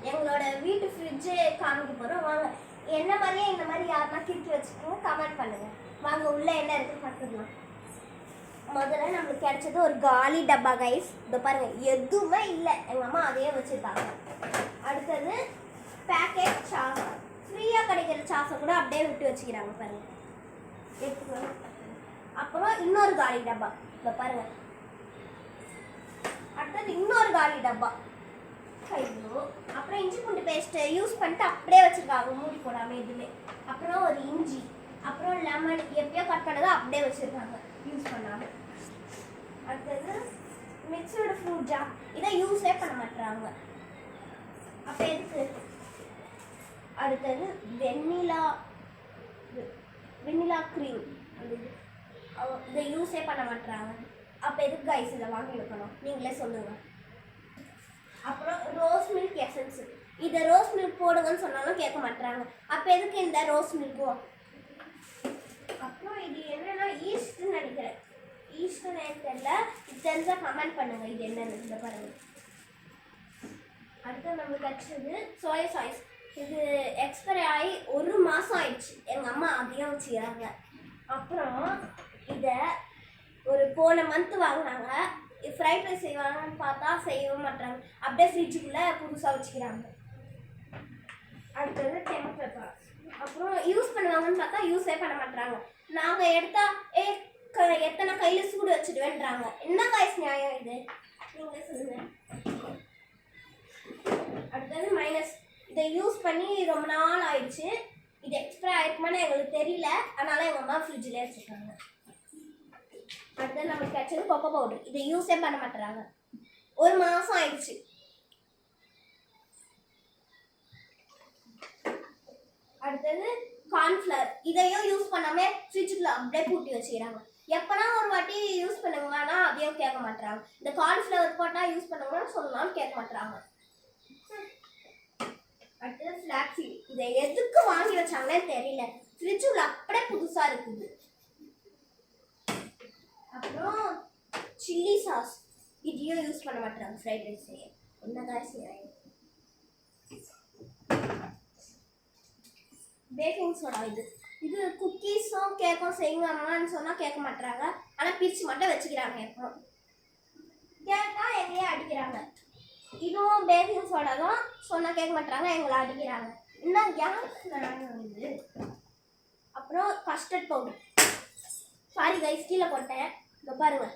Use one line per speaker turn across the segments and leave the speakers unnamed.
எங்களோட வீட்டு ஃப்ரிட்ஜு காமிக்க போகிறோம். வாங்க, என்ன மாதிரியே இந்த மாதிரி யாருன்னா கிறுக்கி வச்சுக்கோங்க, கமெண்ட் பண்ணுங்க. வாங்க உள்ள என்ன இருக்குன்னு பார்த்துக்கலாம். முதல்ல நம்மளுக்கு கிடைச்சது ஒரு காலி டப்பா கைஸ். இதை பாருங்க, எதுவுமே இல்லை, எங்கள் அம்மா அதையே வச்சுருக்காங்க. அடுத்தது பேக்கெட் சாஸ், ஃப்ரீயாக கிடைக்கிற சாஸை கூட அப்படியே விட்டு வச்சுக்கிறாங்க பாருங்க, எடுத்துக்கோங்க. அப்புறம் இன்னொரு காலி டப்பா, இதை பாருங்க. அடுத்தது இன்னொரு காலி டப்பா, ஐயோ. அப்புறம் இஞ்சி பூண்டு பேஸ்ட்டு யூஸ் பண்ணிட்டு அப்படியே வச்சுருக்காங்க, மூடி போடாமல் எதுவுமே. அப்புறம் ஒரு இஞ்சி, அப்புறம் லெமன் எப்பயோ கட் பண்ணதை அப்படியே வச்சுருக்காங்க யூஸ் பண்ணாமல். அடுத்தது மிக்சடு ஃப்ரூட் ஜாம், இதை யூஸே பண்ண மாட்டுறாங்க, அப்போ எதுக்கு? அடுத்தது வெண்ணிலா க்ரீம், இதை யூஸே பண்ண மாட்டுறாங்க, அப்போ எதுக்கு கைஸ் இதை வாங்கி வைக்கணும், நீங்களே சொல்லுங்கள். அப்புறம் ரோஸ் மில்க் எசன்ஸ், இதை ரோஸ் மில்க் போடுங்கன்னு சொன்னாலும் கேட்க மாட்டுறாங்க, அப்போ எதுக்கு இந்த ரோஸ் மில்க்கும்? அப்புறம் இது என்னன்னா ஈஸ்ட்னு நினைக்கிறேன், ஈஸ்ட்னு தெரியல, இது தெரிஞ்சால் கமெண்ட் பண்ணுங்கள் இது என்னன்னு. இந்த பாருங்க. அடுத்து நம்மளுக்கு கிடைச்சது சோயா சாய்ஸ், இது எக்ஸ்பைரி ஆகி 1 மாதம் ஆயிடுச்சு, எங்கள் அம்மா அதையும் வச்சுக்கிறாங்க. அப்புறம் இதை போன மந்த் வாங்கினாங்க, ஃப்ரைட் ரைஸ் செய்வாங்கன்னு பார்த்தா செய்யவே மாட்டாங்க, அப்படியே ஃப்ரிட்ஜுக்குள்ளே புதுசாக வச்சுக்கிறாங்க. அடுத்தது டெம்பர், அப்புறம் யூஸ் பண்ணுவாங்கன்னு பார்த்தா யூஸே பண்ண மாட்டாங்க. நாங்கள் எடுத்தால் எத்தனை கையில் சூடு வச்சுடுவேன்றாங்க. என்ன காய்ஸ் நியாயம் இது, நீங்களே சொல்லுங்க. அடுத்தது மைனஸ், இதை யூஸ் பண்ணி ரொம்ப நாள் ஆயிடுச்சு, இது எக்ஸ்பைரி ஆயிருக்குமான்னு எங்களுக்கு தெரியல, அதனால எங்கள் அம்மா ஃப்ரிட்ஜில் வச்சுருக்காங்க. அடுத்தது நமக்கு கிடைச்சது கொக்கோ பவுடர், இதை யூஸே பண்ண மாட்டுறாங்க, 1 மாதம் ஆயிடுச்சு. அடுத்தது கார்ன்ஃப்ளவர், இதையும் யூஸ் பண்ணாமல் ஃப்ரிட்ஜுக்குள்ள அப்படியே பூட்டி வச்சுக்கிறாங்க. எப்போனா ஒரு வாட்டி யூஸ் பண்ணுங்கன்னா அதையும் கேட்க மாட்டுறாங்க. இந்த கார்ன்ஃப்ளவர் போட்டால் யூஸ் பண்ணுங்கன்னு சொல்லலாம்னு கேட்க மாட்டுறாங்க. அடுத்தது ஃப்ளாக்ஸீட், இதை எதுக்கு வாங்கி வச்சாங்கன்னே தெரியல, ஃப்ரிட்ஜுக்குள்ள அப்படியே புதுசாக இருக்குது. அப்புறம் சில்லி சாஸ், இதையும் யூஸ் பண்ண மாட்டாங்க ஃப்ரைட் ரைஸ் செய்ய. என்ன காய்ஸ் நியாயம்? பேக்கிங் சோடா, இது குக்கீஸும் கேக்கும் செய்யுங்க அம்மான்னு சொன்னால் கேட்க மாட்டுறாங்க, ஆனால் பிரித்து மட்டும் வச்சுக்கிறாங்க. எப்போ கேட்டால் எங்கேயே அடிக்கிறாங்க. இதுவும் பேக்கிங் சோடா தான், சொன்னால் கேட்க மாட்டுறாங்க, எங்களை அடிக்கிறாங்க. இன்னும் கேஸ் இது. அப்புறம் கஸ்டர்ட் பவுடர், சாரி கைஸ் கீழே போட்டேன், இங்கே பாருங்க.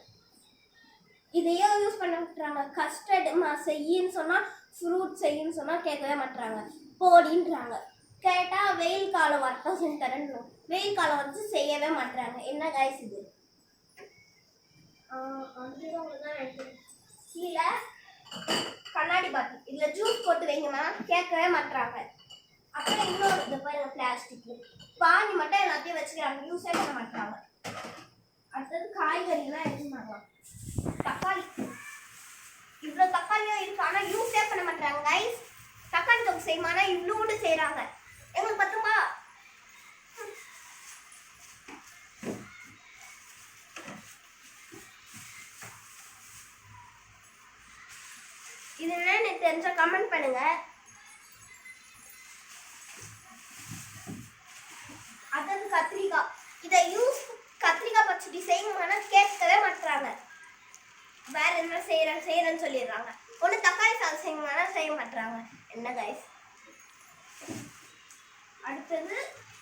இதையும் யூஸ் பண்ண மாட்டுறாங்க. கஸ்டர்டு செய்யின்னு சொன்னால், ஃப்ரூட் செய்யின்னு சொன்னால் கேட்கவே மாட்டுறாங்க, போடின்றாங்க. கேட்டால் வெயில் காலம் வரட்டும் செஞ்சு தரணும், வெயில் காலம் வந்து செய்யவே மாட்டுறாங்க. என்ன காய்ஸ் இது? கீழே கண்ணாடி பாட்டில், இதில் ஜூஸ் போட்டு வைங்கம்மா, கேட்கவே மாட்டுறாங்க. அப்புறம் இன்னொரு இது பாருங்க, பிளாஸ்டிக் பானி மட்டும் எல்லாத்தையும் வச்சுக்கிறாங்க, யூஸே பண்ண மாட்டாங்க. அடுத்தது காய்கறிலாம் எடுத்துனாங்க, தக்காளி, இவ்வளோ தக்காளியும் இருக்கு, ஆனால் யூஸே பண்ண மாட்டாங்க கைஸ். தக்காளி தொகை செய்யுமானா இவ்வளோண்டு செய்கிறாங்க, எங்களுக்கு பத்துமா? இது என்னன்னு தெரிஞ்சா கமெண்ட் பண்ணுங்க. அதாவது கத்திரிக்காய், இதை கத்திரிக்காய் பச்சடி செய்யுமானா கேட்கவே மாட்டுறாங்க, வேற என்ன செய்யறேன்னு சொல்லிடுறாங்க. ஒன்று தக்காளி சாதம் செய்யுமானா செய்ய மாட்டுறாங்க. என்ன கைஸ்? அடுத்தது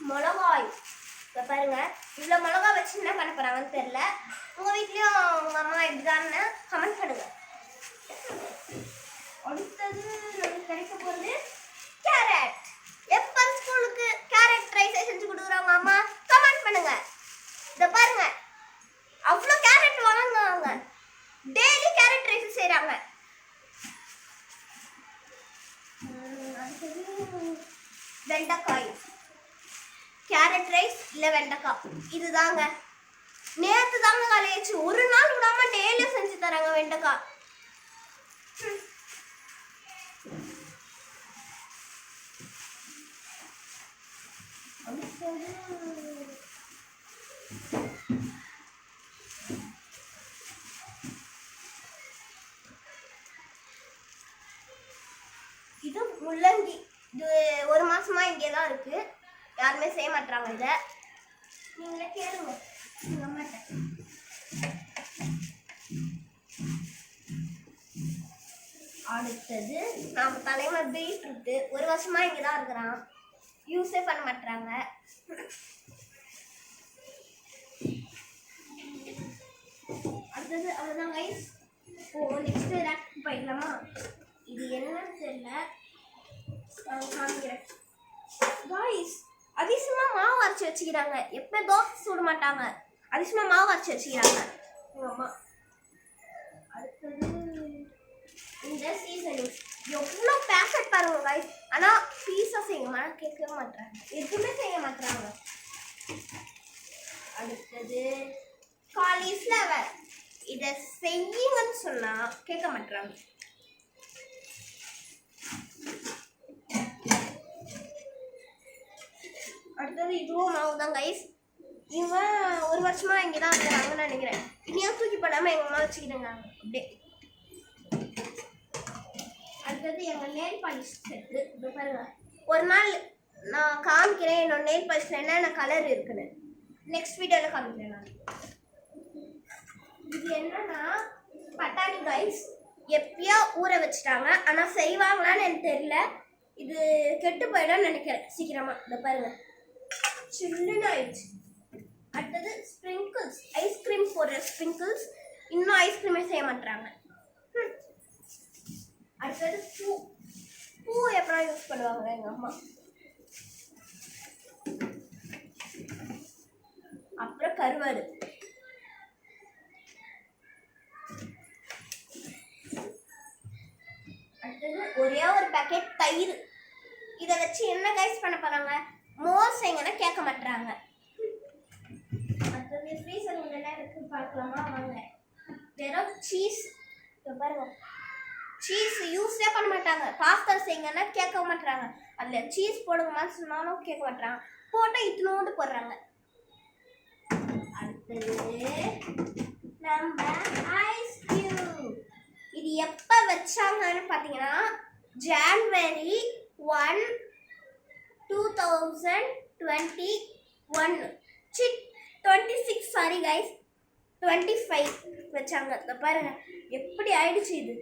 மிளகாய், இப்போ பாருங்க, இவ்வளோ மிளகா வச்சு என்ன பண்ண போறாங்கன்னு தெரியல. உங்கள் வீட்லேயும் உங்கள் அம்மா இப்படிதான்னு கமெண்ட் பண்ணுங்க. அடுத்தது நமக்கு கிடைக்க போகிறது கேரட். எப்போ ஸ்கூலுக்கு கேரட் ரைஸை செஞ்சு கொடுக்குறாங்க அம்மா, கமெண்ட் பண்ணுங்க. இதை பாருங்க, அவ்வளோ கேரட் வாங்குவாங்க, டெய்லி கேரட் ரைஸ் செய்கிறாங்க. வெண்டைக்காய், கேரட் ரைஸ் இல்லை வெண்டைக்காய், இதுதாங்க. நேற்று தாங்க காலையாச்சு, ஒரு நாள் விடாம டெய்லியும் செஞ்சு தராங்க வெண்டைக்காய். இது முள்ளங்கி. இது 1 மாசமா இங்கே தான் இருக்கு. யாருமே செய்ய மாட்டாங்க இதை. நீங்களே கேளுங்க எங்க அம்மாட்ட. அடுத்தது நம்ம தலைமை பீட்ரூட்டு. 1 வருஷமா இங்கே தான் இருக்கிறான். யூஸே பண்ண மாட்டாங்க. அடுத்தது அவ்வளோதான் கைஸ். நெக்ஸ்ட் ரேக் போயிடலாமா? இது என்னன்னு தெரியல, காமிக்கிறேன் கைஸ். அதிசயமாக மாவு அரைச்சி வச்சுக்கிறாங்க. எப்போ தோசை சுட மாட்டாங்க, அதிசயமாக மாவு அரைச்சி வச்சுக்கிறாங்க எங்கள் அம்மா. அடுத்தது இந்த சீசனிங். எவ்வளோ பேக்கெட் பாருங்க கைஸ். ஆனால் பீஸா செய்யுமா கேட்கவே மாட்டாங்க, எதுவுமே செய்ய மாட்டாங்க. அடுத்தது காலிஃப்ளவர். இதை செய்யுங்கன்னு சொன்னால் கேட்க மாட்டாங்க. அடுத்தது இதுவும் மாவு தான் கைஸ். இவன் 1 வருஷமா இங்கே தான் இருக்கிறாங்கன்னு நினைக்கிறேன். இனியும் தூக்கி போடாமல் எங்கள் அம்மா வச்சுக்கிடுங்க அப்படியே. அடுத்தது எங்கள் நெயில் பாலிஷ் செட்டு. இது பாருங்க. ஒரு நாள் நான் காமிக்கிறேன் என்னோட நெயில் பாலிஷில் என்னென்ன கலர் இருக்குன்னு. நெக்ஸ்ட் வீடியோவில் காமிக்கிறேன் நான். இது என்னன்னா பட்டாணி கைஸ். எப்பயோ ஊற வச்சுட்டாங்க, ஆனால் செய்வாங்களான்னு எனக்கு தெரியல. இது கெட்டு போயிடும்னு நினைக்கிறேன் சீக்கிரமாக. இதை பாருங்க, சில்லுன்னு ஆயிடுச்சு. அடுத்தது ஸ்ப்ரிங்கிள்ஸ். ஐஸ்கிரீம் போடுற ஸ்ப்ரிங்கிள்ஸ். இன்னும் ஐஸ்கிரீமே செய்ய மாட்டாங்க. அடுத்தது பூ எப்படா யூஸ் பண்ணுவாங்க எங்கள் அம்மா. அப்புறம் கருவாடு. அடுத்தது ஒரே ஒரு பேக்கெட் தயிர். இதை வச்சு என்ன கைஸ் பண்ண போறாங்க? மோர் செய்யுங்கன்னா கேட்க மாட்டாங்க. அடுத்தது ஃப்ரீசர் என்ன இருக்கு பார்க்கலாமா வாங்க. வெறும் சீஸ். பாருங்க, சீஸ் யூஸே பண்ண மாட்டாங்க. பாஸ்தா செய்யுங்கன்னா கேட்க மாட்டாங்க. அதில் சீஸ் போடுங்கன்னு சொன்னாலும் கேட்க மாட்டாங்க. போட்டால் இத்தினோண்டு போடுறாங்க. அடுத்தது நம்ம ஐஸ் கியூப். இது எப்போ வச்சாங்கன்னு பார்த்தீங்கன்னா ஜான்வரி 1, 2021 26 சாரி கைஸ் 25 வச்சாங்க. பாருங்க எப்படி ஆயிடுச்சு இது.